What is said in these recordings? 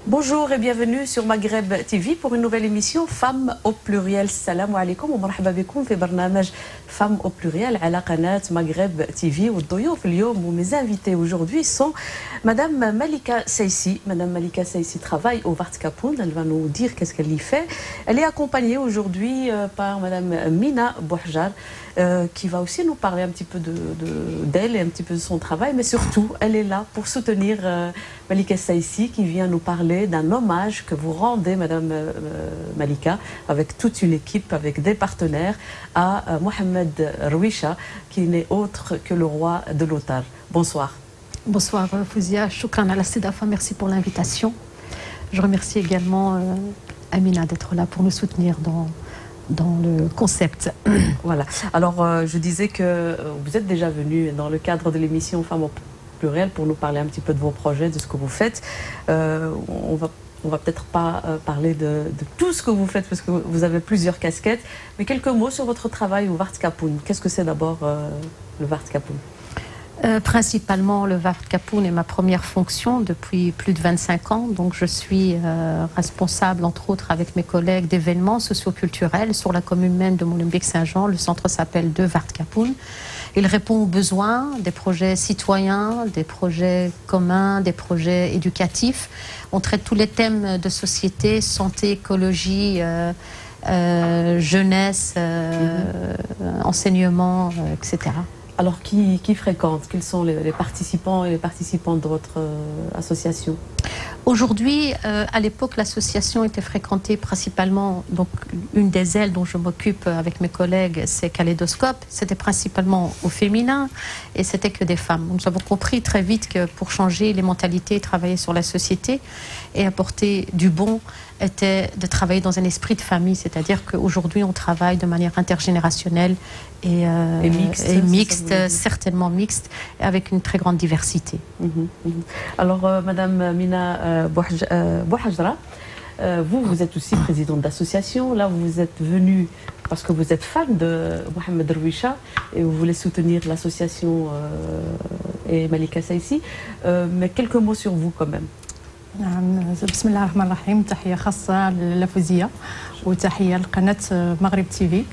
Bonjour et bienvenue sur Maghreb TV pour une nouvelle émission Femmes au pluriel. Salam alaikum wa marhaba bikoum fi barnamaj Femmes au pluriel à la qanat Maghreb TV. والضيوف اليوم ou mes invités aujourd'hui sont Madame Malika Saïssi. Madame Malika Saïssi travaille au Vart Kapoun. Elle va nous dire qu'est-ce qu'elle y fait. Elle est accompagnée aujourd'hui par Madame Mina Bouhjar qui va aussi nous parler un petit peu d'elle et un petit peu de son travail. Mais surtout, elle est là pour soutenir Malika Saïssi qui vient nous parler d'un hommage que vous rendez, Madame Malika, avec toute une équipe, avec des partenaires, à Mohamed Rouisha, qui n'est autre que le roi de l'Otar. Bonsoir. Bonsoir Fouzia, shukran ala Sidafa, merci pour l'invitation. Je remercie également Amina d'être là pour nous soutenir dans le concept. Voilà. Alors, je disais que vous êtes déjà venu dans le cadre de l'émission Femmes au pluriel pour nous parler un petit peu de vos projets, de ce que vous faites. On va peut-être pas parler de tout ce que vous faites parce que vous avez plusieurs casquettes, mais quelques mots sur votre travail au Vart Kapoun. Qu'est-ce que c'est d'abord le Vart Kapoun? Principalement, le Vart Kapoun est ma première fonction depuis plus de 25 ans. Donc, je suis responsable, entre autres, avec mes collègues d'événements socioculturels sur la commune même de Molenbeek-Saint-Jean. Le centre s'appelle de Vart Kapoun. Il répond aux besoins des projets citoyens, des projets communs, des projets éducatifs. On traite tous les thèmes de société, santé, écologie, jeunesse, enseignement, etc. Alors, qui fréquente? Quels sont les participants et les participantes de votre association? Aujourd'hui, à l'époque, l'association était fréquentée principalement, donc une des ailes dont je m'occupe avec mes collègues, c'est Kaléidoscope. C'était principalement au féminin et c'était que des femmes. Nous avons compris très vite que pour changer les mentalités, travailler sur la société et apporter du bon, était de travailler dans un esprit de famille, c'est-à-dire qu'aujourd'hui on travaille de manière intergénérationnelle et mixte, certainement mixte, avec une très grande diversité. Alors, Madame Mina Bouhajra, vous êtes aussi présidente d'association. Là, vous êtes venue parce que vous êtes fan de Mohamed Rouisha et vous voulez soutenir l'association et Malika Saïssi. Mais quelques mots sur vous quand même. بسم الله الرحمن الرحيم. تحية خاصة لفوزية وتحية لقناة مغرب تيفي.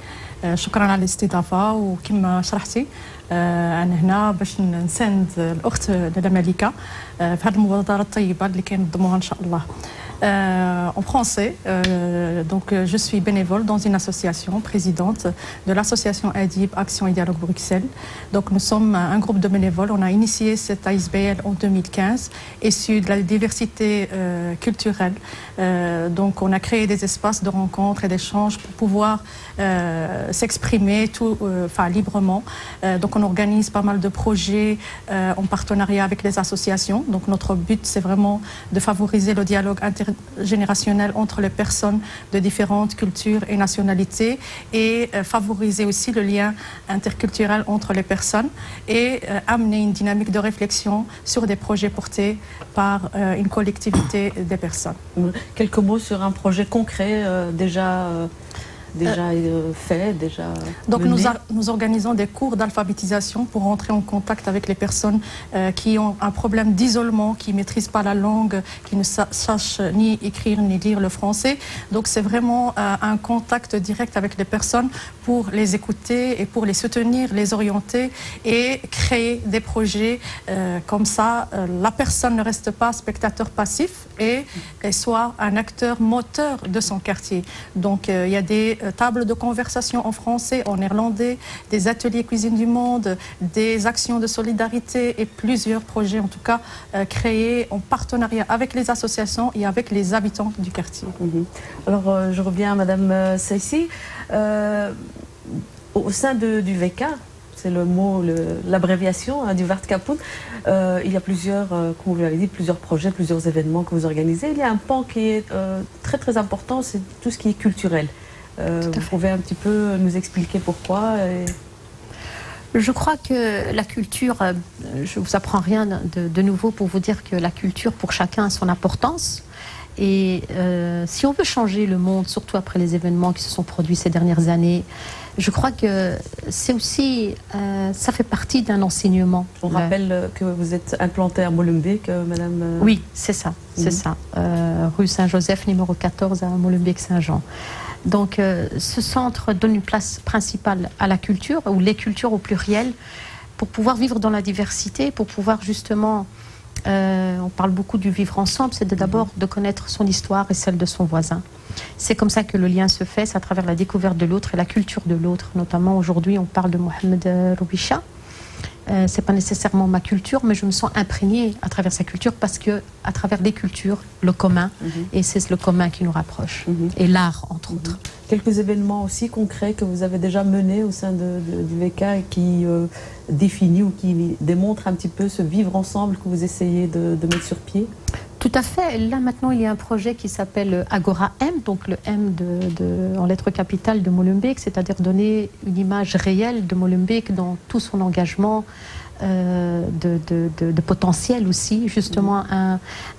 شكرا على الاستضافة وكما شرحتي أنا هنا باش نساند الأخت لاله مالكة في هذه المبادرة الطيبة اللي كننظموها إن شاء الله. En français, donc je suis bénévole dans une association, présidente de l'association ADIB Action et Dialogue Bruxelles. Donc nous sommes un groupe de bénévoles. On a initié cette ASBL en 2015, issu de la diversité culturelle. Donc on a créé des espaces de rencontres et d'échanges pour pouvoir s'exprimer librement. Donc on organise pas mal de projets en partenariat avec les associations. Donc notre but c'est vraiment de favoriser le dialogue intergénérationnel entre les personnes de différentes cultures et nationalités et favoriser aussi le lien interculturel entre les personnes et amener une dynamique de réflexion sur des projets portés par une collectivité des personnes. Quelques mots sur un projet concret déjà fait, déjà. Donc nous organisons des cours d'alphabétisation pour entrer en contact avec les personnes qui ont un problème d'isolement, qui ne maîtrisent pas la langue, qui ne sachent ni écrire ni lire le français. Donc c'est vraiment un contact direct avec les personnes pour les écouter et pour les soutenir, les orienter et créer des projets comme ça. La personne ne reste pas spectateur passif et soit un acteur moteur de son quartier. Donc il y a des tables de conversation en français, en néerlandais, des ateliers cuisine du monde, des actions de solidarité et plusieurs projets en tout cas créés en partenariat avec les associations et avec les habitants du quartier. Alors je reviens à Madame Saïssi. Au sein du VK, c'est le mot, l'abréviation du Vart Kapoun, il y a plusieurs, comme vous l'avez dit, plusieurs projets, plusieurs événements que vous organisez. Il y a un pan qui est très très important, c'est tout ce qui est culturel. Vous pouvez un petit peu nous expliquer pourquoi Je crois que la culture, je ne vous apprends rien de nouveau pour vous dire que la culture pour chacun a son importance. Et si on veut changer le monde, surtout après les événements qui se sont produits ces dernières années, Je crois que c'est aussi, ça fait partie d'un enseignement. On rappelle que vous êtes implantée à Molenbeek, madame. Oui, c'est ça, c'est ça. Rue Saint-Joseph, numéro 14 à Molenbeek-Saint-Jean. Donc ce centre donne une place principale à la culture, ou les cultures au pluriel, pour pouvoir vivre dans la diversité, pour pouvoir justement, on parle beaucoup du vivre ensemble, c'est d'abord de connaître son histoire et celle de son voisin. C'est comme ça que le lien se fait, c'est à travers la découverte de l'autre et la culture de l'autre. Notamment aujourd'hui, on parle de Mohamed Roubicha. C'est pas nécessairement ma culture, mais je me sens imprégnée à travers sa culture parce que à travers les cultures, le commun, et c'est le commun qui nous rapproche, et l'art entre autres. Quelques événements aussi concrets que vous avez déjà menés au sein du VK qui définit ou qui démontre un petit peu ce vivre ensemble que vous essayez de mettre sur pied. Tout à fait. Là, maintenant, il y a un projet qui s'appelle Agora M, donc le M en lettres capitales de Molenbeek, c'est-à-dire donner une image réelle de Molenbeek dans tout son engagement de potentiel aussi. Justement,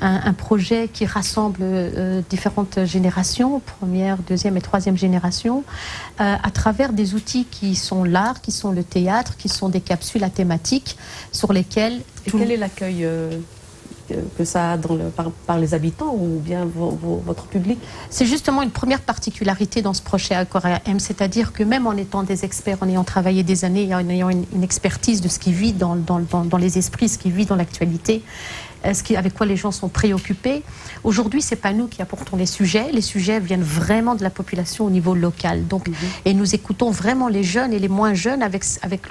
un projet qui rassemble différentes générations, première, deuxième et troisième génération, à travers des outils qui sont l'art, qui sont le théâtre, qui sont des capsules à thématiques sur lesquelles... Et quel est l'accueil que ça a par les habitants ou bien votre public? C'est justement une première particularité dans ce projet Agora M, c'est-à-dire que même en étant des experts, en ayant travaillé des années, en ayant une expertise de ce qui vit dans les esprits, ce qui vit dans l'actualité, avec quoi les gens sont préoccupés. Aujourd'hui, ce n'est pas nous qui apportons les sujets viennent vraiment de la population au niveau local. Donc, et nous écoutons vraiment les jeunes et les moins jeunes avec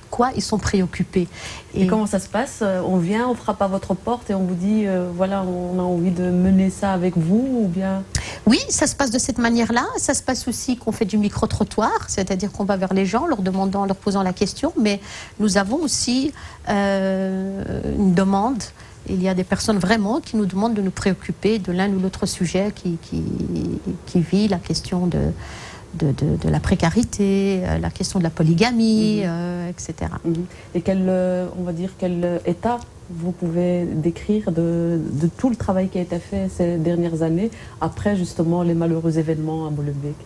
quoi ils sont préoccupés. Et comment ça se passe? On vient, on frappe à votre porte et on vous dit, voilà, on a envie de mener ça avec vous ou bien... Oui, ça se passe de cette manière-là. Ça se passe aussi qu'on fait du micro-trottoir, c'est-à-dire qu'on va vers les gens, leur posant la question, mais nous avons aussi une demande. Il y a des personnes vraiment qui nous demandent de nous préoccuper de l'un ou l'autre sujet qui vit la question de la précarité, la question de la polygamie, etc. Et on va dire, quel état vous pouvez décrire de tout le travail qui a été fait ces dernières années, après justement les malheureux événements à Molenbeek?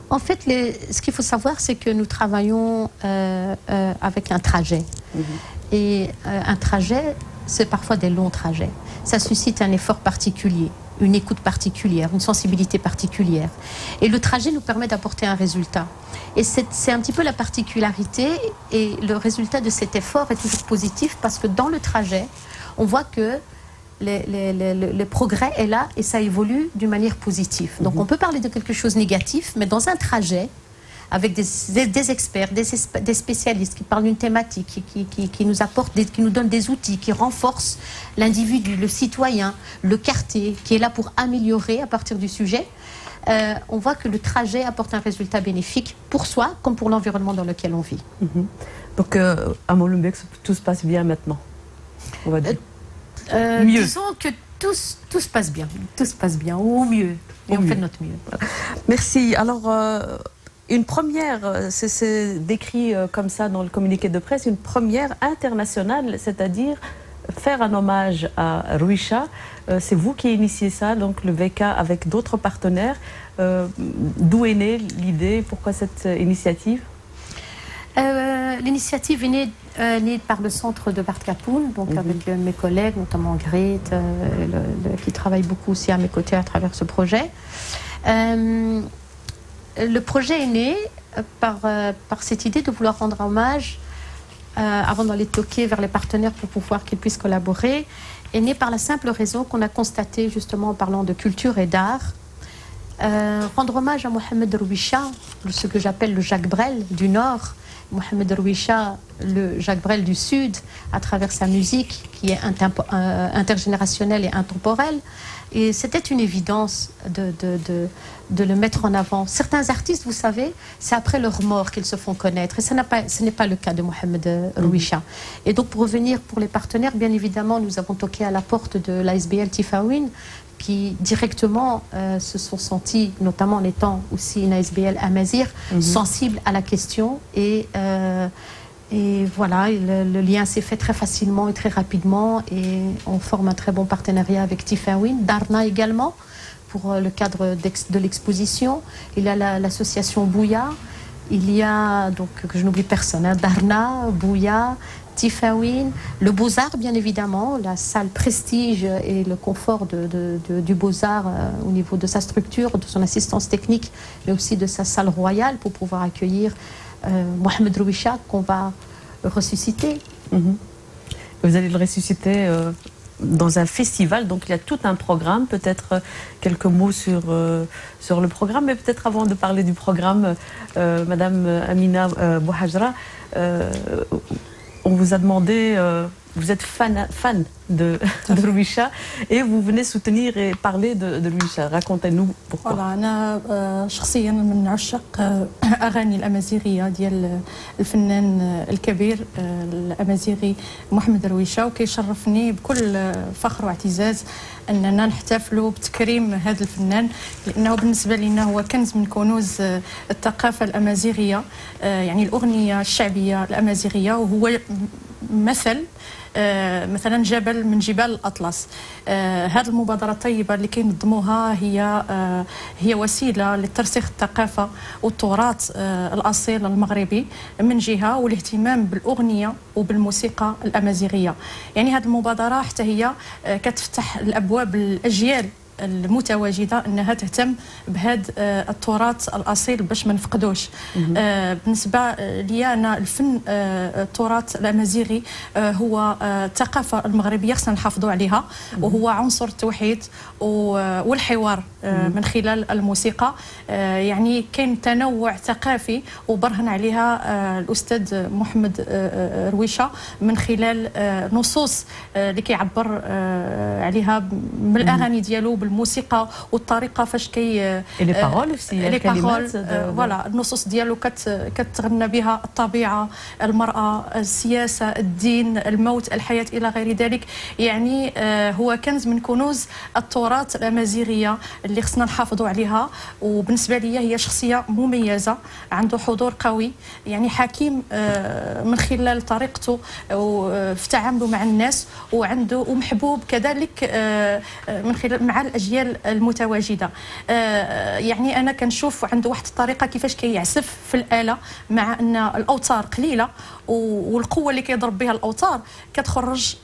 En fait, ce qu'il faut savoir, c'est que nous travaillons avec un trajet. Et un trajet, c'est parfois des longs trajets. Ça suscite un effort particulier, une écoute particulière, une sensibilité particulière. Et le trajet nous permet d'apporter un résultat. Et c'est un petit peu la particularité, et le résultat de cet effort est toujours positif parce que dans le trajet, on voit que le progrès est là et ça évolue d'une manière positive. Donc on peut parler de quelque chose de négatif, mais dans un trajet, avec des experts, des spécialistes qui parlent d'une thématique, qui nous apportent, qui nous donnent des outils, qui renforcent l'individu, le citoyen, le quartier, qui est là pour améliorer à partir du sujet. On voit que le trajet apporte un résultat bénéfique pour soi comme pour l'environnement dans lequel on vit. Donc à Molenbeek, tout se passe bien maintenant, on va dire. Mieux. Disons que tout se passe bien, ou mieux, et on fait de notre mieux. Merci. Alors, une première, c'est décrit comme ça dans le communiqué de presse, une première internationale, c'est-à-dire faire un hommage à Roubicha. C'est vous qui initiez ça, donc le VK avec d'autres partenaires. D'où est née l'idée? Pourquoi cette initiative? L'initiative est née par le centre de Bart Kapoun, donc avec mes collègues, notamment Grete, qui travaille beaucoup aussi à mes côtés à travers ce projet. Le projet est né par cette idée de vouloir rendre hommage, avant d'aller toquer vers les partenaires pour pouvoir qu'ils puissent collaborer, est né par la simple raison qu'on a constaté justement en parlant de culture et d'art. Rendre hommage à Mohamed Roubicha, ce que j'appelle le Jacques Brel du Nord, Mohamed Roubicha, le Jacques Brel du Sud, à travers sa musique qui est intergénérationnelle et intemporelle. Et c'était une évidence de le mettre en avant. Certains artistes, vous savez, c'est après leur mort qu'ils se font connaître. Et ce n'est pas le cas de Mohamed Roubicha. Et donc, pour revenir pour les partenaires, bien évidemment, nous avons toqué à la porte de l'ASBL Tifaouine, qui directement se sont sentis, notamment en étant aussi une ASBL Amazir, sensibles à la question. Et voilà, le lien s'est fait très facilement et très rapidement. Et on forme un très bon partenariat avec Tifaouine, Darna également, pour le cadre de l'exposition. Il y a l'association Bouya, il y a, donc, que je n'oublie personne, hein, Darna, Bouya, Tifawin, le Beaux-Arts, bien évidemment, la salle prestige et le confort du Beaux-Arts au niveau de sa structure, de son assistance technique, mais aussi de sa salle royale pour pouvoir accueillir Mohamed Rouicha, qu'on va ressusciter. Vous allez le ressusciter dans un festival, donc il y a tout un programme. Peut-être quelques mots sur le programme, mais peut-être avant de parler du programme, Madame Amina Bouhajra, on vous a demandé, vous êtes fan de Rouicha et vous venez soutenir et parler de Rouicha. Racontez-nous pourquoi. والله أنا شخصيا من عشاق أغاني الأمازيغية ديال الفنان الكبير الأمازيغي محمد rouicha، وكيشرفني بكل فخر واعتزاز أننا نحتفلوا بتكريم هذا الفنان، لأنه بالنسبة لنا هو كنز من كنوز الثقافة الأمازيغية، يعني الأغنية الشعبية الأمازيغية، وهو مثلا جبل من جبال الأطلس. هذه المبادرة الطيبة اللي كينظموها هي وسيلة لترسيخ الثقافة والتراث الأصيل المغربي من جهة، والاهتمام بالأغنية وبالموسيقى الأمازيغية. يعني هذه المبادرة حتى هي كتفتح الأبواب للأجيال المتواجده انها تهتم بهذا التراث الاصيل باش ما نفقدوش. بالنسبه لي انا الفن التراث الامازيغي هو الثقافه المغربيه خصنا نحافظوا عليها، وهو عنصر التوحيد والحوار من خلال الموسيقى. يعني كاين تنوع ثقافي وبرهن عليها الاستاذ محمد rouicha من خلال نصوص اللي كيعبر عليها بالاغاني ديالو، بالموسيقى والطريقه فاش كي لي بارول اوسي الكلمات فوالا النصوص ديالو كتغنى بها الطبيعه، المراه، السياسه، الدين، الموت، الحياه الى غير ذلك. يعني هو كنز من كنوز التراث الامازيغيه اللي خصنا نحافظوا عليها. وبالنسبه لي هي شخصيه مميزه، عنده حضور قوي، يعني حكيم من خلال طريقته في تعامله مع الناس، وعنده ومحبوب كذلك من خلال مع الاجيال المتواجده. يعني انا كنشوف عنده واحد الطريقه كيفاش كيعزف في الاله، مع ان الاوتار قليله والقوه اللي كيضرب بها الاوتار كتخرج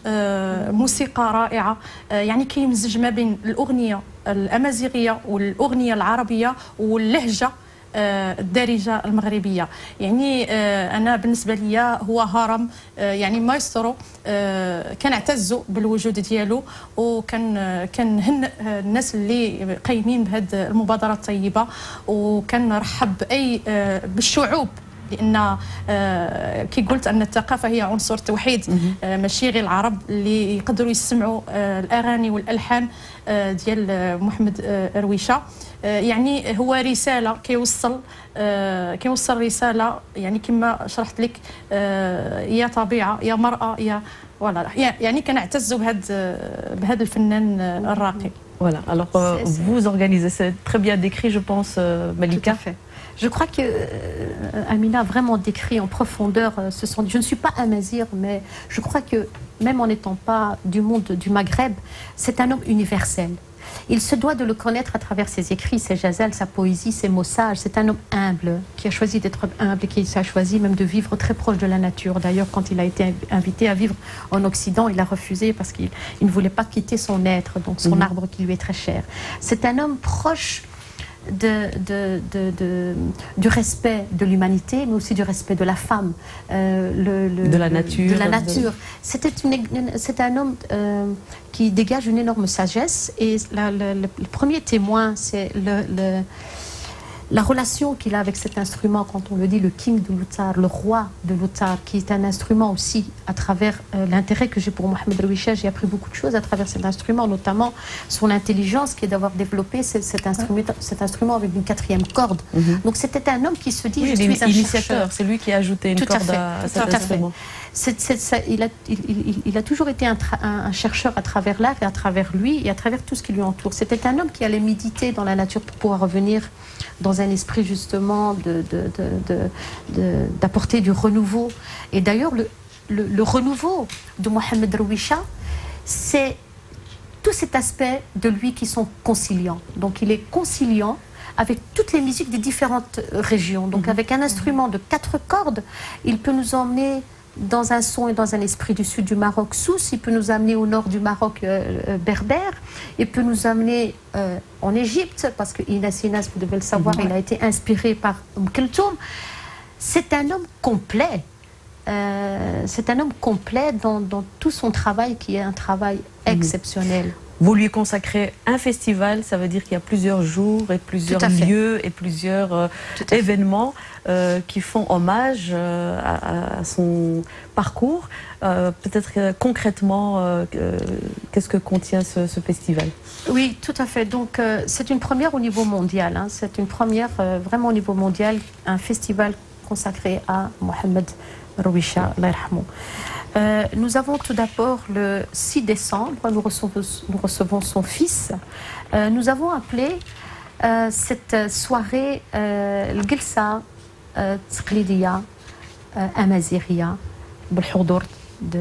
موسيقى رائعه. يعني كيمزج ما بين الاغنيه الامازيغيه والاغنيه العربيه واللهجه الدارجه المغربيه. يعني انا بالنسبه لي هو هرم، يعني مايسترو، كنعتزوا بالوجود ديالو، وكنهنئ الناس اللي قايمين بهذه المبادره الطيبه، وكنرحب بالشعوب، لان كي قلت ان الثقافه هي عنصر توحيد، ماشي غير العرب اللي يقدروا يسمعوا الاغاني والالحان ديال محمد rouicha. يعني هو رساله كيوصل رساله، يعني كما شرحت لك، يا طبيعه، يا مراه، يا فوالا. يعني كنعتزوا بهذا الفنان الراقي. Voilà, alors vous organisez, c'est très bien décrit, je pense, Malika. Tout à fait. Je crois que Amina a vraiment décrit en profondeur je ne suis pas amazir, mais je crois que même en n'étant pas du monde du Maghreb, c'est un homme universel. Il se doit de le connaître à travers ses écrits, ses ghazals, sa poésie, ses mots sages. C'est un homme humble, qui a choisi d'être humble et qui a choisi même de vivre très proche de la nature. D'ailleurs, quand il a été invité à vivre en Occident, il a refusé parce qu'il ne voulait pas quitter son être, donc son arbre qui lui est très cher. C'est un homme proche du respect de l'humanité, mais aussi du respect de la femme, de la nature. C'est un homme qui dégage une énorme sagesse, et le premier témoin, c'est la relation qu'il a avec cet instrument, quand on le dit, le king de l'outar, le roi de l'outar, qui est un instrument aussi, à travers l'intérêt que j'ai pour Mohamed rouicha, j'ai appris beaucoup de choses à travers cet instrument, notamment son intelligence, qui est d'avoir développé cet instrument avec une 4e corde. Donc c'était un homme qui se dit, oui, je suis un chercheur. C'est lui qui a ajouté une corde à cet instrument. Il a toujours été un chercheur à travers l'art et à travers lui et à travers tout ce qui lui entoure. C'était un homme qui allait méditer dans la nature pour pouvoir revenir dans un esprit justement d'apporter du renouveau. Et d'ailleurs, le renouveau de Mohamed rouicha, c'est tout cet aspect de lui qui sont conciliants. Donc il est conciliant avec toutes les musiques des différentes régions. Donc avec un instrument de 4 cordes, il peut nous emmener dans un son et dans un esprit du sud du Maroc, Sousse, il peut nous amener au nord du Maroc, berbère, il peut nous amener en Égypte, parce que Inas, vous devez le savoir, il a été inspiré par Kulthum. C'est un homme complet. C'est un homme complet dans tout son travail, qui est un travail exceptionnel. Vous lui consacrez un festival, ça veut dire qu'il y a plusieurs jours et plusieurs lieux et plusieurs événements qui font hommage à son parcours. Peut-être concrètement, qu'est-ce que contient ce festival? Oui, tout à fait. Donc c'est une première au niveau mondial. Hein. C'est une première vraiment au niveau mondial, un festival consacré à Mohamed Rouicha, Allah yarhamou. Nous avons tout d'abord le 6 décembre, nous recevons son fils. Nous avons appelé cette soirée L'Gilsa Tqlidiya Amaziria بالحضور de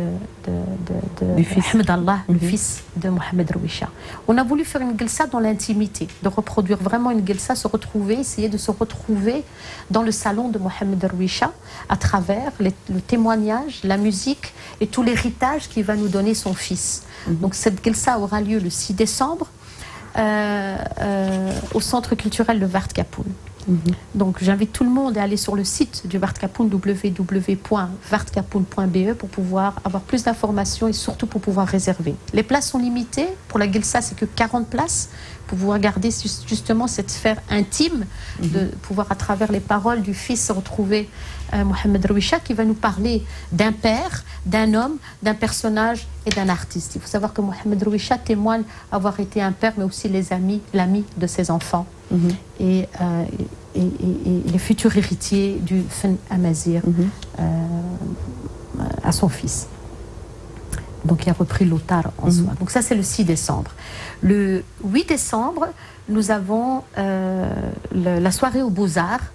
Ahmed Allah, le fils de Mohamed Rouicha. On a voulu faire une Gilsa dans l'intimité, de reproduire vraiment une Gilsa, se retrouver, essayer de se retrouver dans le salon de Mohamed Rouicha à travers le témoignage, la musique et tout l'héritage qui va nous donner son fils. Donc cette Gilsa aura lieu le 6 décembre au centre culturel de Vartkapoun. Donc j'invite tout le monde à aller sur le site du Vartkapoun, www.vartkapoun.be, pour pouvoir avoir plus d'informations et surtout pour pouvoir réserver. Les places sont limitées. Pour la Gilsa, c'est que 40 places pour pouvoir garder justement cette sphère intime, de pouvoir à travers les paroles du fils retrouver Mohamed Rouicha, qui va nous parler d'un père, d'un homme, d'un personnage et d'un artiste. Il faut savoir que Mohamed Rouicha témoigne avoir été un père, mais aussi l'ami de ses enfants. Et les futurs héritiers du Fen Amazir à son fils. Donc il a repris l'autar en soi. Donc ça, c'est le 6 décembre. Le 8 décembre, nous avons la soirée aux Beaux-Arts.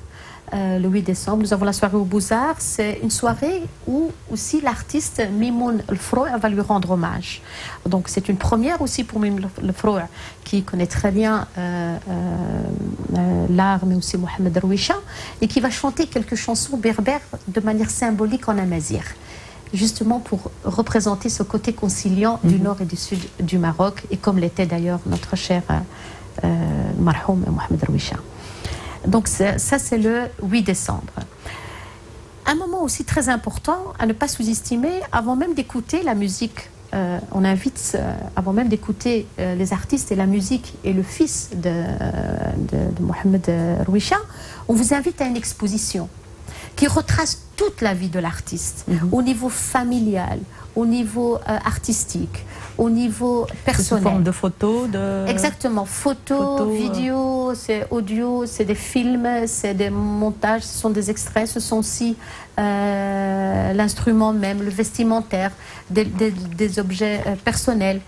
Le 8 décembre, nous avons la soirée aux Beaux-Arts. C'est une soirée où aussi l'artiste Mimoun El-Froua va lui rendre hommage. Donc c'est une première aussi pour Mimoun El-Froua, qui connaît très bien l'art, mais aussi Mohamed Rouicha, et qui va chanter quelques chansons berbères de manière symbolique en amazigh, justement pour représenter ce côté conciliant du nord et du sud du Maroc, et comme l'était d'ailleurs notre cher marhoum Mohamed Rouicha. Donc ça, c'est le 8 décembre. Un moment aussi très important à ne pas sous-estimer, avant même d'écouter la musique, on invite, avant même d'écouter les artistes et la musique et le fils de Mohamed Rouicha, on vous invite à une exposition qui retrace toute la vie de l'artiste, au niveau familial, au niveau artistique, au niveau personnel. Sous forme de photos, Exactement, photos, vidéos, c'est audio, c'est des films, c'est des montages, ce sont des extraits, ce sont aussi l'instrument même, le vestimentaire, des objets personnels.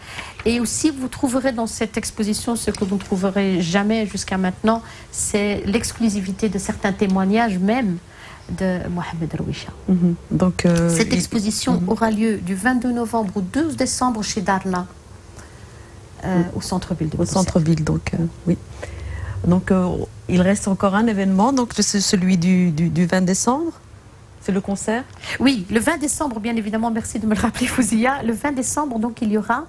Et aussi, vous trouverez dans cette exposition ce que vous ne trouverez jamais jusqu'à maintenant, c'est l'exclusivité de certains témoignages même de Mohamed Rouicha. Donc, cette exposition aura lieu du 22 novembre au 12 décembre chez Darna, au centre-ville de Bruxelles. Au centre-ville, donc, oui. Donc, il reste encore un événement, donc c'est celui du 20 décembre. C'est le concert? Oui, le 20 décembre, bien évidemment, merci de me le rappeler, Fouzia. Le 20 décembre, donc, il y aura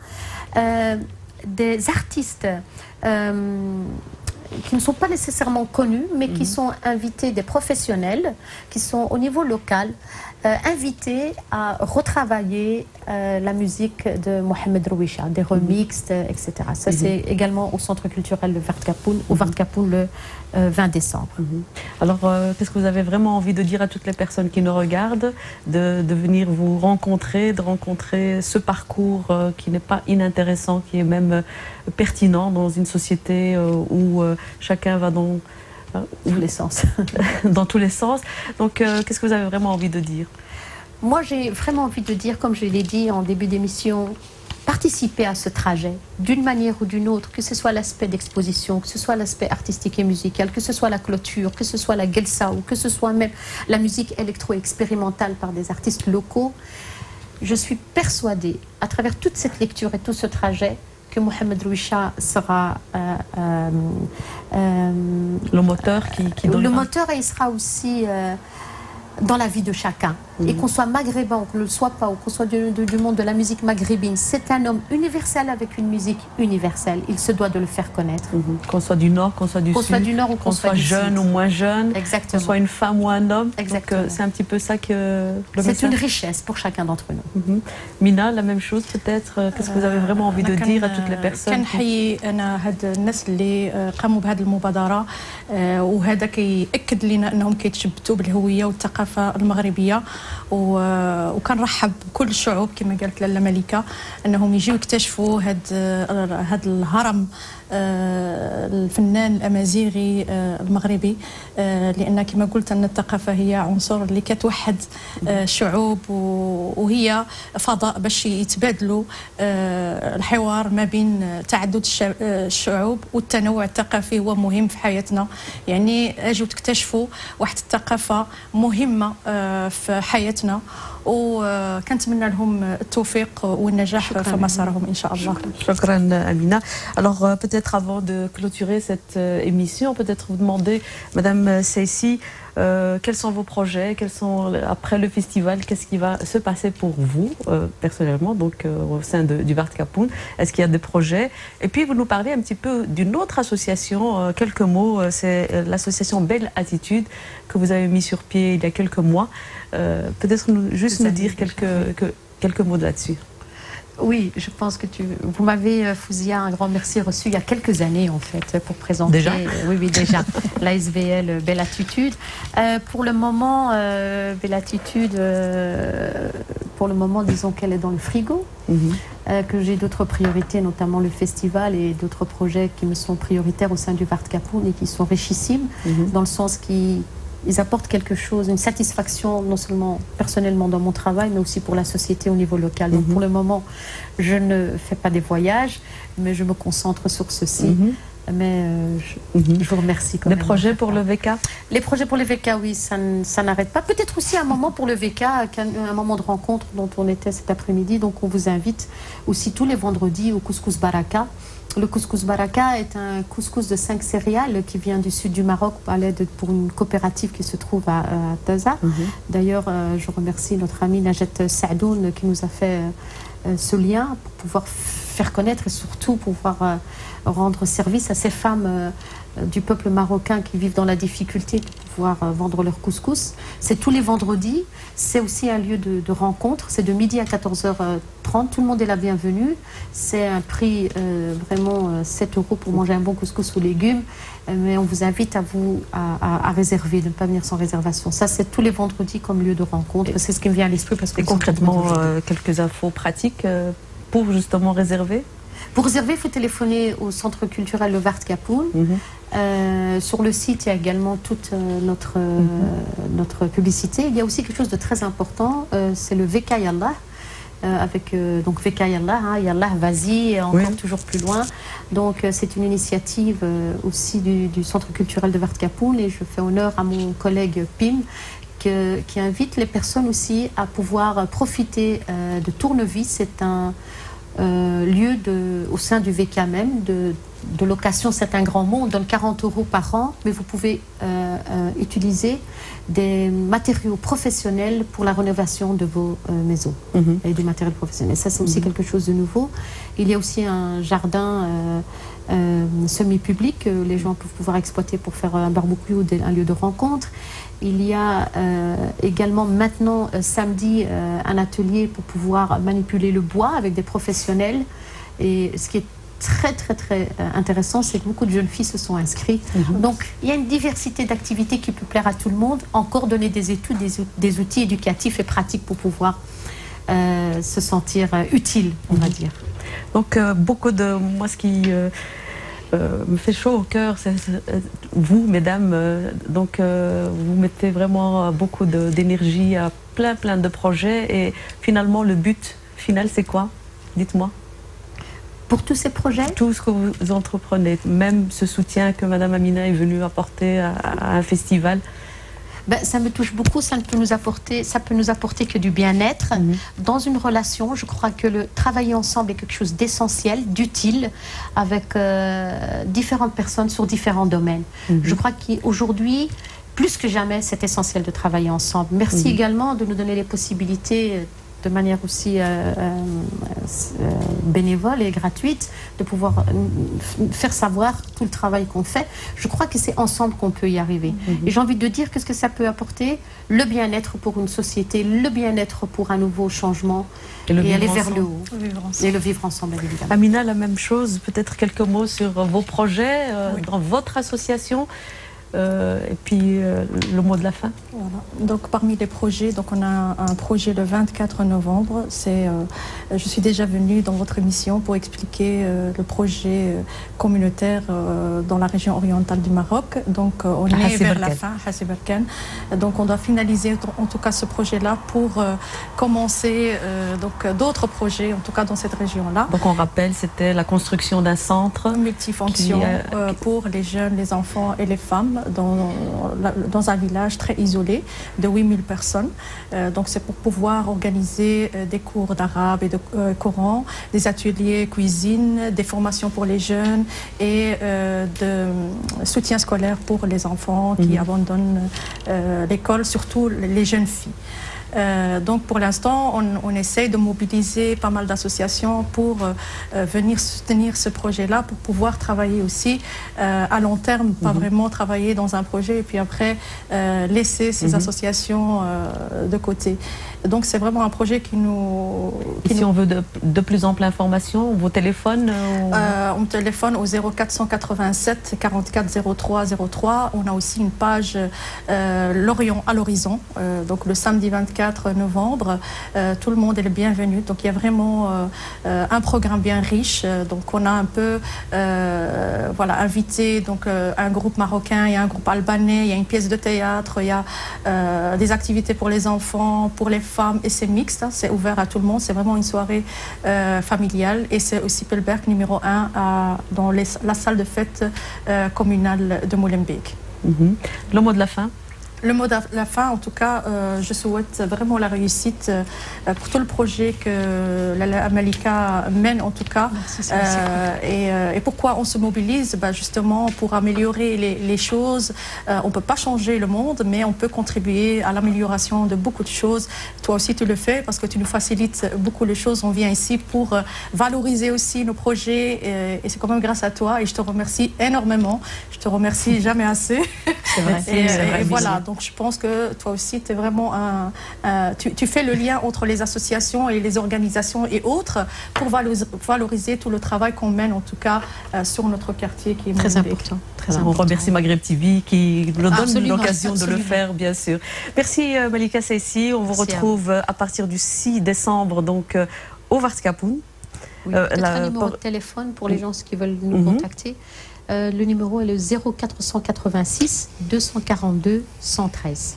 des artistes qui ne sont pas nécessairement connus, mais qui sont invités, des professionnels, qui sont au niveau local, invités à retravailler la musique de Mohamed Rouicha, des remixes, etc. Ça, c'est également au Centre culturel de Vartkapoun, au Vartkapoun le 20 décembre. Alors, qu'est-ce que vous avez vraiment envie de dire à toutes les personnes qui nous regardent, de venir vous rencontrer, de rencontrer ce parcours qui n'est pas inintéressant, qui est même pertinent dans une société où chacun va dans tous les sens. Dans tous les sens. Donc, qu'est-ce que vous avez vraiment envie de dire? Moi, j'ai vraiment envie de dire, comme je l'ai dit en début d'émission, participer à ce trajet d'une manière ou d'une autre, que ce soit l'aspect d'exposition, que ce soit l'aspect artistique et musical, que ce soit la clôture, que ce soit la Gelsa ou que ce soit même la musique électro-expérimentale par des artistes locaux. Je suis persuadée, à travers toute cette lecture et tout ce trajet, que Mohamed Rouisha sera le moteur qui donne. Le moteur, il sera aussi dans la vie de chacun. Et qu'on soit maghrébin ou qu'on ne le soit pas, ou qu'on soit du monde de la musique maghrébine, c'est un homme universel avec une musique universelle. Il se doit de le faire connaître. Qu'on soit du nord, qu'on soit du sud, ou qu'on soit jeune ou moins jeune, qu'on soit une femme ou un homme. C'est un petit peu ça que le message. C'est une richesse pour chacun d'entre nous. Mina, la même chose peut-être. Qu'est-ce que vous avez vraiment envie de dire à toutes les personnes? كنحيي انا هاد الناس اللي قاموا بهذه المبادره وهذا كيأكد لنا انهم كيتشبتوا بالهويه والثقافه المغربيه وكنرحب بكل الشعوب كما قالت لاله ملكه انهم يجيو يكتشفوا هاد الهرم الفنان الامازيغي المغربي لان كما قلت ان الثقافه هي عنصر اللي كتوحد الشعوب وهي فضاء باش يتبادلوا الحوار ما بين تعدد الشعوب والتنوع الثقافي هو مهم في حياتنا يعني اجوا تكتشفوا واحد الثقافه مهمه في حياتنا وكنتمنى لهم التوفيق والنجاح في مسارهم ان شاء الله. شكرا Amina. Alors peut-être avant de clôturer cette émission, peut-être vous demander, Madame Seissi, quels sont vos projets, après le festival, qu'est-ce qui va se passer pour vous personnellement, donc au sein du Vart Capoun? Est-ce qu'il y a des projets? Et puis vous nous parlez un petit peu d'une autre association, quelques mots, c'est l'association Belle Attitude que vous avez mis sur pied il y a quelques mois. Peut-être juste nous dire quelques mots là-dessus. Oui, je pense que vous m'avez, Fouzia, un grand merci reçu il y a quelques années en fait pour présenter. Déjà oui, déjà. L'ASBL Belle Attitude. Pour le moment, Belle Attitude, pour le moment, disons qu'elle est dans le frigo. Que j'ai d'autres priorités, notamment le festival et d'autres projets qui me sont prioritaires au sein du Vart Capoun et qui sont richissimes, dans le sens qu'ils apportent quelque chose, une satisfaction non seulement personnellement dans mon travail, mais aussi pour la société au niveau local. Donc pour le moment, je ne fais pas des voyages, mais je me concentre sur ceci. Mais je vous remercie quand même. Les projets pour le VK? Les projets pour le VK, oui, ça n'arrête pas. Peut-être aussi un moment pour le VK, un moment de rencontre dont on était cet après-midi. Donc on vous invite aussi tous les vendredis au Couscous Baraka. Le couscous Baraka est un couscous de 5 céréales qui vient du sud du Maroc pour une coopérative qui se trouve à Taza. D'ailleurs, je remercie notre ami Najet Saadoun qui nous a fait ce lien pour pouvoir faire connaître et surtout pouvoir rendre service à ces femmes du peuple marocain qui vivent dans la difficulté de pouvoir vendre leur couscous. C'est tous les vendredis. C'est aussi un lieu de rencontre. C'est de midi à 14h30. Tout le monde est la bienvenue. C'est un prix vraiment 7 € pour manger un bon couscous aux légumes. Mais on vous invite à réserver, de ne pas venir sans réservation. Ça, c'est tous les vendredis comme lieu de rencontre. C'est ce qui me vient à l'esprit. Et concrètement, quelques infos pratiques pour justement réserver? Pour réserver, il faut téléphoner au centre culturel Le Vart Capoun. Sur le site, il y a également toute notre publicité. Il y a aussi quelque chose de très important, c'est le VK Yallah. Avec donc VK Yallah, Yallah vas-y, encore toujours plus loin. Donc c'est une initiative aussi du centre culturel de Vart Capoun et je fais honneur à mon collègue Pim qui invite les personnes aussi à pouvoir profiter de Tournevis. C'est un lieu au sein du VK même de location, c'est un grand mot, on donne 40 € par an, mais vous pouvez utiliser des matériaux professionnels pour la rénovation de vos maisons et du matériel professionnel. Ça, c'est aussi quelque chose de nouveau. Il y a aussi un jardin semi-public que les gens peuvent pouvoir exploiter pour faire un barbecue ou un lieu de rencontre. Il y a également maintenant samedi un atelier pour pouvoir manipuler le bois avec des professionnels. Et ce qui est très intéressant, c'est que beaucoup de jeunes filles se sont inscrites. Donc il y a une diversité d'activités qui peut plaire à tout le monde. Encore donner des études, des outils éducatifs et pratiques pour pouvoir se sentir utile, on va dire. Donc beaucoup de... Moi, ce qui... me fait chaud au cœur, c'est vous, mesdames, donc vous mettez vraiment beaucoup d'énergie à plein de projets et finalement le but final c'est quoi? Dites-moi. Pour tous ces projets? Tout ce que vous entreprenez, même ce soutien que Madame Amina est venue apporter à un festival. Ben, ça me touche beaucoup, ça peut nous apporter que du bien-être. Dans une relation, je crois que le travailler ensemble est quelque chose d'essentiel, d'utile, avec différentes personnes sur différents domaines. Je crois qu'aujourd'hui, plus que jamais, c'est essentiel de travailler ensemble. Merci également de nous donner les possibilités de manière aussi bénévole et gratuite, de pouvoir faire savoir tout le travail qu'on fait. Je crois que c'est ensemble qu'on peut y arriver. Et j'ai envie de dire qu'est-ce que ça peut apporter? Le bien-être pour une société, le bien-être pour un nouveau changement et aller vers le haut. Et le vivre ensemble, évidemment. Amina, la même chose, peut-être quelques mots sur vos projets dans votre association. Et puis le mot de la fin. Voilà. Donc parmi les projets, donc on a un projet le 24 novembre. Je suis déjà venue dans votre émission pour expliquer le projet communautaire dans la région orientale du Maroc. Donc on est vers la fin, Hassi Berkane. Donc on doit finaliser en tout cas ce projet-là pour commencer donc d'autres projets, en tout cas dans cette région-là. Donc on rappelle, c'était la construction d'un centre multifonction pour les jeunes, les enfants et les femmes dans un village très isolé de 8000 personnes. Donc c'est pour pouvoir organiser des cours d'arabe et de Coran, des ateliers cuisine, des formations pour les jeunes et de soutien scolaire pour les enfants qui abandonnent l'école, surtout les jeunes filles. Donc pour l'instant, on essaye de mobiliser pas mal d'associations pour venir soutenir ce projet-là, pour pouvoir travailler aussi à long terme, pas vraiment travailler dans un projet et puis après laisser ces associations de côté. Donc c'est vraiment un projet qui nous... Si on veut de plus ample information, vos téléphones on téléphone au 0487 44 03 03. On a aussi une page Lorient à l'horizon, donc le samedi 24 novembre. Tout le monde est le bienvenu. Donc il y a vraiment un programme bien riche. Donc on a un peu voilà, invité donc, un groupe marocain, il y a un groupe albanais, il y a une pièce de théâtre, il y a des activités pour les enfants, pour les femmes, et c'est mixte, hein, c'est ouvert à tout le monde, c'est vraiment une soirée familiale, et c'est aussi Pelberg numéro 1 dans la salle de fête communale de Molenbeek. Le mot de la fin? Le mot de la fin, en tout cas, je souhaite vraiment la réussite pour tout le projet que la Malika mène, en tout cas. Merci, et pourquoi on se mobilise? Justement, pour améliorer les choses. On ne peut pas changer le monde, mais on peut contribuer à l'amélioration de beaucoup de choses. Toi aussi, tu le fais parce que tu nous facilites beaucoup les choses. On vient ici pour valoriser aussi nos projets et c'est quand même grâce à toi. Et je te remercie énormément. Je te remercie jamais assez. C'est vrai, et voilà. Donc je pense que toi aussi, tu es vraiment tu fais le lien entre les associations et les organisations et autres pour valoriser tout le travail qu'on mène, en tout cas, sur notre quartier qui est très important. Très important. On remercie Maghreb TV qui nous donne l'occasion de le faire, bien sûr. Merci Malika Saïssi. On vous retrouve à partir du 6 décembre donc, au Vartkapoen. Oui, un numéro de téléphone pour les gens qui veulent nous contacter. Le numéro est le 0486 242 113.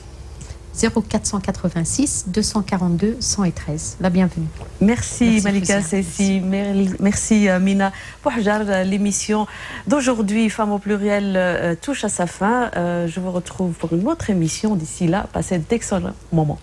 0486 242 113. La bienvenue. Merci Malika Saïssi, merci Mina Bouhjar. L'émission d'aujourd'hui, Femmes au pluriel, touche à sa fin. Je vous retrouve pour une autre émission. D'ici là, passez d'excellents moments.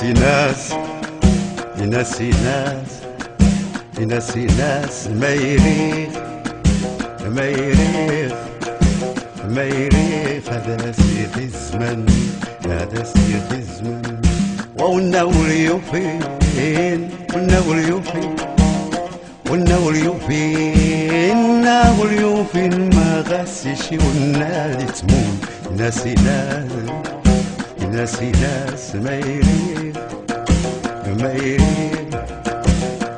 يناسي ناس يناسي ناس يناسي ناس ما يريخ ما يريخ ما يريخ هذا سيخ الزمن هذا سيخ الزمن والنور يوفين والنور يوفين والنور يوفين النور يوفين ما غسش والنادي تمون ناسي ناس ناسي ناس ما يريخ ما يريخ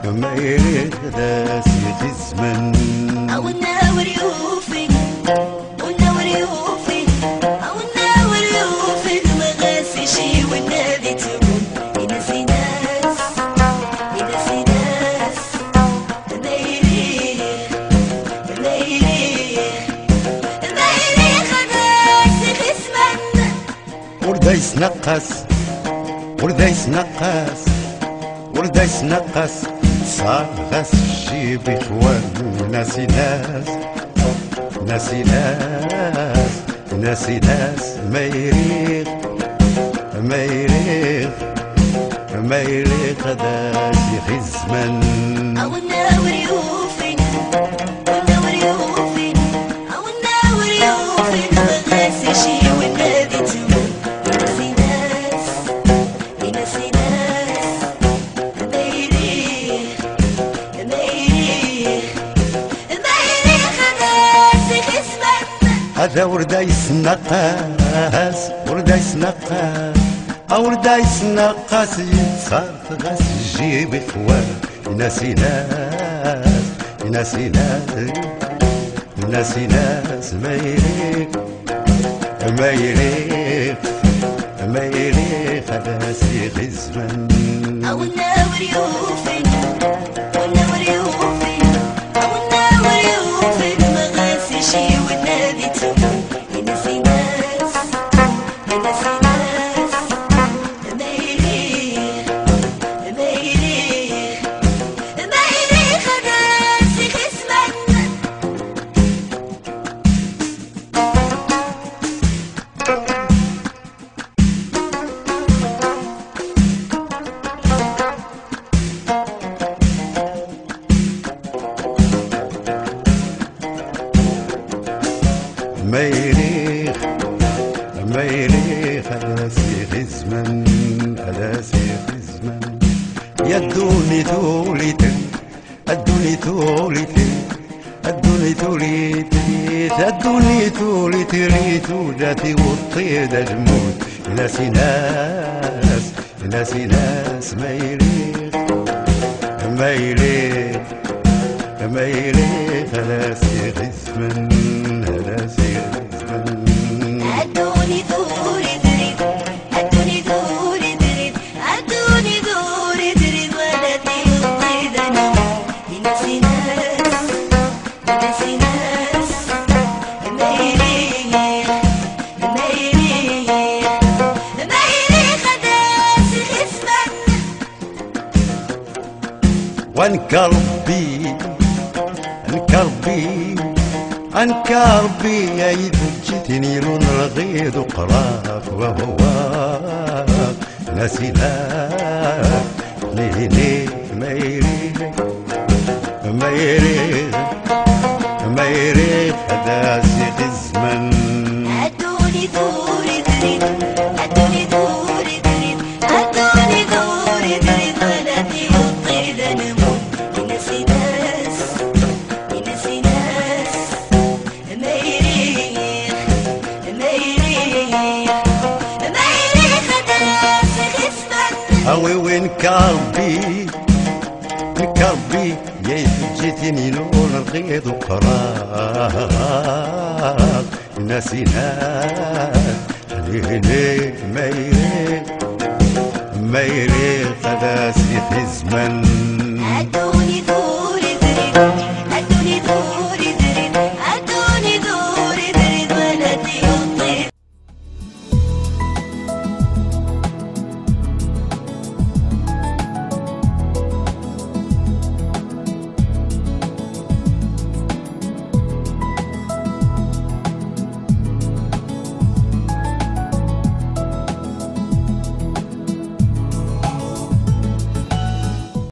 ما يريخ هذا سيخ الزمن والنور يوفين والنور يوفين والنور يوفين ما غاسش والنادي تمون يناسي ناس يناسي ناس ما يريخ ما يريخ ما يريخ هذا سيخ الزمن وردايس نقص وردايس نقص وردايس نقص صار غاس الجيب إخوان ناسي ناس ناسي ناس ناسي ناس ما يريخ ما يريخ ما يريخ هذا سيخ الزمن والنور يوفين والنور يوفين والنور يوفين ما غاسش والنادي تمون يناسي ناس يناسي ناس ما يريخ ما يريخ ما يريخ هذا سيخ الزمن هذا وردايس نقاس وردايس نقاس وردايس نقاس صارت غاس الجيب إخوان يناسي ناس يناسي ناس يناسي ناس ما يريخ ما يريخ ما يريخ هذا سيخ الزمن والنور يوفين والنور يوفين والنور يوفين ما غاسش والنادي تمون يناسي ناس يناسي ناس ما يريخ ما يريخ ما يريخ هذا سيخ الزمن ما يريخ ما يريخ هذا سيخ الزمن هذا سيخ الزمن يدوني توليت الدوني توليت الدوني توليت الدوني توليت ريتو ذاتي والطيد جمود ناسي ناس ناسي ناس ما يريخ ما يريخ ما يريخ هذا سيخ الزمن هذا سيخ الزمن أدوني دوري دريد أدوني دوري دريد أدوني دوري دريد ولدي الطيد أنا يناسي ناس يناسي ناس ما يريخ ما يريخ ما يريخ هذا سيخ الزمن وانكربي انكربي انكربي يا يدجتني لون رغيد وقراف وهو ناسي لاك ليه ما يريخ ما يريخ ما يريخ هذا سيخ الزمن أدوني دوري دريد أدوني دوري دريد أدوني دوري دريد ولدي الطيد نمون يناسي ناس يناسي ناس ما يريخ ما يريخ ما يريخ هذا سيخ الزمن هاوي وين كربي نكربي يا جيتني لون الغيض وقراك ناسي ناس ليه ما يريخ ما يريخ هذا سيخ الزمن أدوني دوري دريد